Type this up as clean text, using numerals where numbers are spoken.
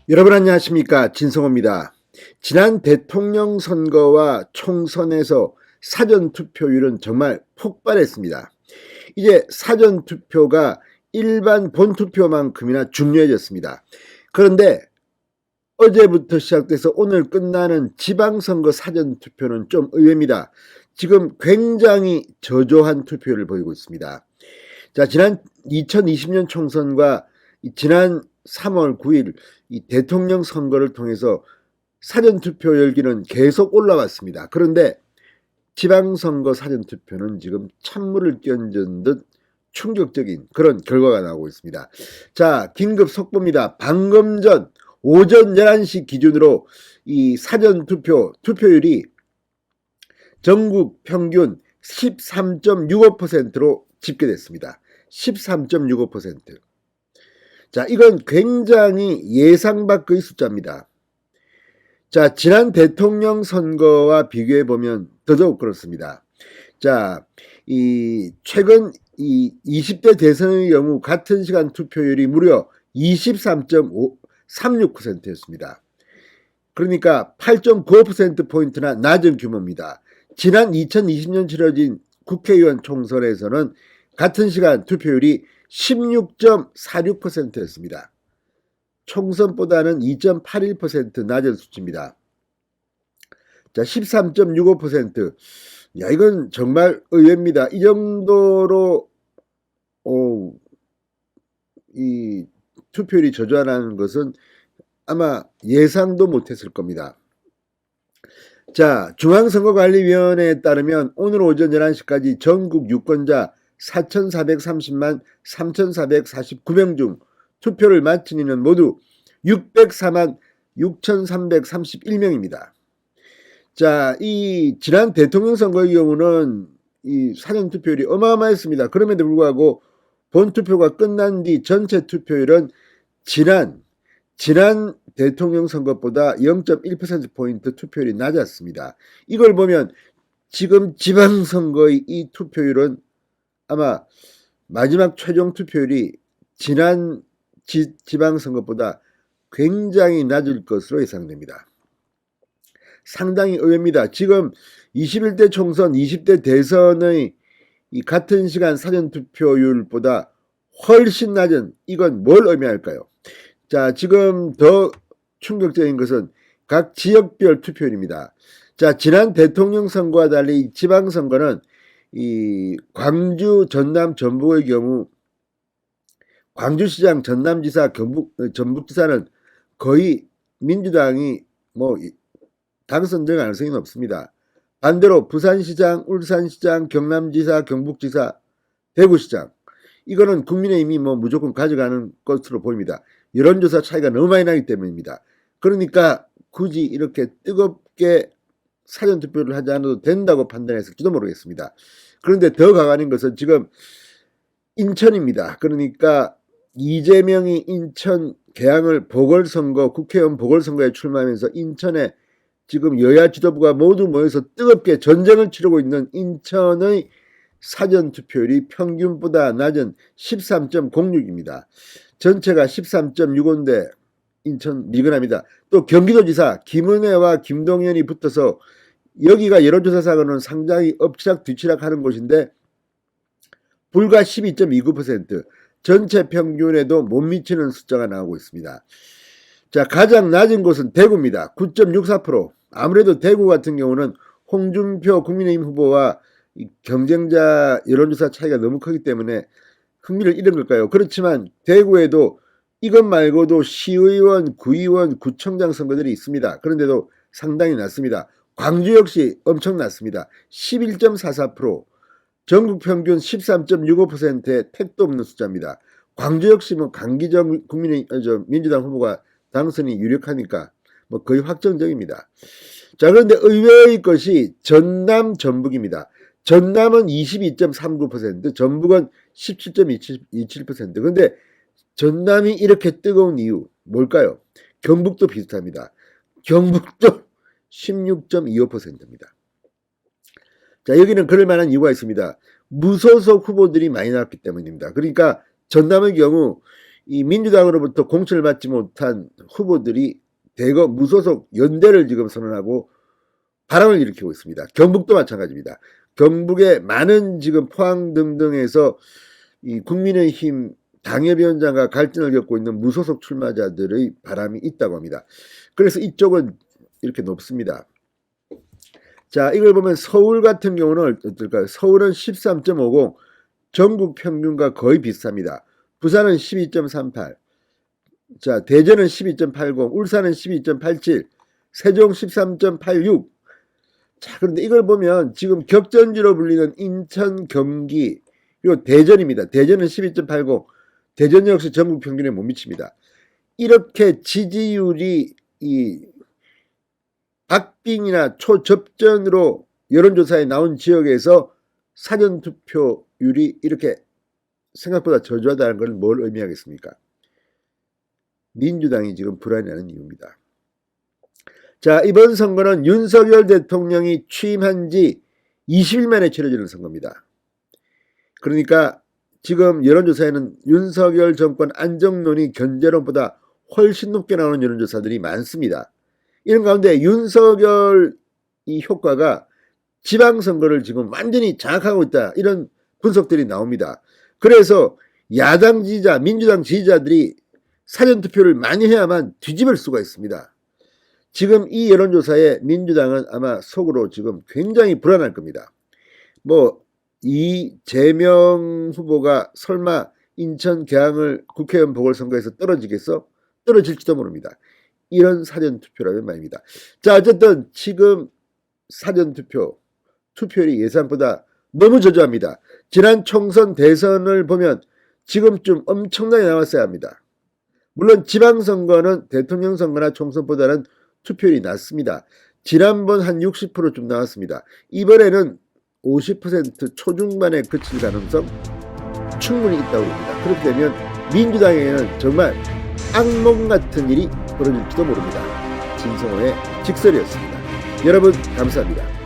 여러분 안녕하십니까, 진성호입니다. 지난 대통령 선거와 총선에서 사전투표율은 정말 폭발했습니다. 이제 사전투표가 일반 본투표만큼이나 중요해졌습니다. 그런데 어제부터 시작돼서 오늘 끝나는 지방선거 사전투표는 좀 의외입니다. 지금 굉장히 저조한 투표를 보이고 있습니다. 자, 지난 2020년 총선과 지난 3월 9일 이 대통령 선거를 통해서 사전투표 열기는 계속 올라왔습니다. 그런데 지방선거 사전투표는 지금 찬물을 끼얹은 듯 충격적인 그런 결과가 나오고 있습니다. 자, 긴급 속보입니다. 방금 전 오전 11시 기준으로 이 사전투표 투표율이 전국 평균 13.65%로 집계됐습니다. 13.65%. 자, 이건 굉장히 예상 밖의 숫자입니다. 자, 지난 대통령 선거와 비교해 보면 더더욱 그렇습니다. 자, 최근 20대 대선의 경우 같은 시간 투표율이 무려 23.36%였습니다. 그러니까 8.95%포인트나 낮은 규모입니다. 지난 2020년 치러진 국회의원 총선에서는 같은 시간 투표율이 16.46%였습니다. 총선보다는 2.81% 낮은 수치입니다. 자, 13.65%. 야, 이건 정말 의외입니다. 이 정도로 이 투표율이 저조하다는 것은 아마 예상도 못했을 겁니다. 자, 중앙선거관리위원회에 따르면 오늘 오전 11시까지 전국 유권자 4,430만 3,449명 중 투표를 마친 이는 모두 604만 6,331명입니다. 자, 이 지난 대통령 선거의 경우는 이 사전투표율이 어마어마했습니다. 그럼에도 불구하고 본투표가 끝난 뒤 전체 투표율은 지난 대통령 선거보다 0.1%포인트 투표율이 낮았습니다. 이걸 보면 지금 지방선거의 이 투표율은 아마 마지막 최종 투표율이 지난 지방선거보다 굉장히 낮을 것으로 예상됩니다. 상당히 의외입니다. 지금 21대 총선, 20대 대선의 이 같은 시간 사전투표율보다 훨씬 낮은, 이건 뭘 의미할까요? 자, 지금 더 충격적인 것은 각 지역별 투표율입니다. 자, 지난 대통령 선거와 달리 지방선거는 이 광주, 전남, 전북의 경우 광주시장, 전남지사, 전북지사는 거의 민주당이 당선될 가능성이 높습니다. 반대로 부산시장, 울산시장, 경남지사, 경북지사, 대구시장, 이거는 국민의힘이 무조건 가져가는 것으로 보입니다. 여론조사 차이가 너무 많이 나기 때문입니다. 그러니까 굳이 이렇게 뜨겁게 사전투표를 하지 않아도 된다고 판단했을지도 모르겠습니다. 그런데 더 가관인 것은 지금 인천입니다. 그러니까 이재명이 인천 개항을 보궐선거, 국회의원 보궐선거에 출마하면서 인천에 지금 여야 지도부가 모두 모여서 뜨겁게 전쟁을 치르고 있는 인천의 사전투표율이 평균보다 낮은 13.06입니다. 전체가 13.65인데 인천 미근합니다. 또 경기도지사 김은혜와 김동연이 붙어서 여기가 여론조사상으로는 상당히 엎치락뒤치락 하는 곳인데 불과 12.29%, 전체 평균에도 못 미치는 숫자가 나오고 있습니다. 자, 가장 낮은 곳은 대구입니다. 9.64%. 아무래도 대구 같은 경우는 홍준표 국민의힘 후보와 경쟁자 여론조사 차이가 너무 크기 때문에 흥미를 잃은 걸까요? 그렇지만 대구에도 이것 말고도 시의원, 구의원, 구청장 선거들이 있습니다. 그런데도 상당히 낮습니다. 광주 역시 엄청 낮습니다. 11.44%, 전국 평균 13.65%의 택도 없는 숫자입니다. 광주 역시 강기정 민주당 후보가 당선이 유력하니까 거의 확정적입니다. 자, 그런데 의외의 것이 전남, 전북입니다. 전남은 22.39%, 전북은 17.27%. 그런데 전남이 이렇게 뜨거운 이유 뭘까요? 경북도 비슷합니다. 경북도 16.25%입니다. 자, 여기는 그럴 만한 이유가 있습니다. 무소속 후보들이 많이 나왔기 때문입니다. 그러니까 전남의 경우 이 민주당으로부터 공천을 받지 못한 후보들이 대거 무소속 연대를 지금 선언하고 바람을 일으키고 있습니다. 경북도 마찬가지입니다. 경북의 많은 지금 포항 등등에서 이 국민의힘 당협위원장과 갈등을 겪고 있는 무소속 출마자들의 바람이 있다고 합니다. 그래서 이쪽은 이렇게 높습니다. 자, 이걸 보면 서울 같은 경우는 어떨까요? 서울은 13.50, 전국 평균과 거의 비슷합니다. 부산은 12.38, 자, 대전은 12.80, 울산은 12.87, 세종 13.86. 자, 그런데 이걸 보면 지금 격전지로 불리는 인천, 경기, 그리고 대전입니다. 대전은 12.80, 대전 역시 전국 평균에 못 미칩니다. 이렇게 지지율이 이 박빙이나 초접전으로 여론조사에 나온 지역에서 사전투표율이 이렇게 생각보다 저조하다는 건 뭘 의미하겠습니까? 민주당이 지금 불안해하는 이유입니다. 자, 이번 선거는 윤석열 대통령이 취임한 지 20일 만에 치러지는 선거입니다. 그러니까 지금 여론조사에는 윤석열 정권 안정론이 견제론보다 훨씬 높게 나오는 여론조사들이 많습니다. 이런 가운데 윤석열 이 효과가 지방선거를 지금 완전히 장악하고 있다, 이런 분석들이 나옵니다. 그래서 야당 지지자, 민주당 지지자들이 사전투표를 많이 해야만 뒤집을 수가 있습니다. 지금 이 여론조사에 민주당은 아마 속으로 지금 굉장히 불안할 겁니다. 이재명 후보가 설마 인천 계양을 국회의원 보궐선거에서 떨어지겠어? 떨어질지도 모릅니다. 이런 사전투표라면 말입니다. 자, 어쨌든 지금 사전투표, 투표율이 예상보다 너무 저조합니다. 지난 총선 대선을 보면 지금쯤 엄청나게 나왔어야 합니다. 물론 지방선거는 대통령 선거나 총선보다는 투표율이 낮습니다. 지난번 한 60%좀 나왔습니다. 이번에는 50% 초중반에 그칠 가능성 충분히 있다고 봅니다. 그렇게 되면 민주당에는 정말 악몽 같은 일이 벌어질지도 모릅니다. 진성호의 직설이었습니다. 여러분 감사합니다.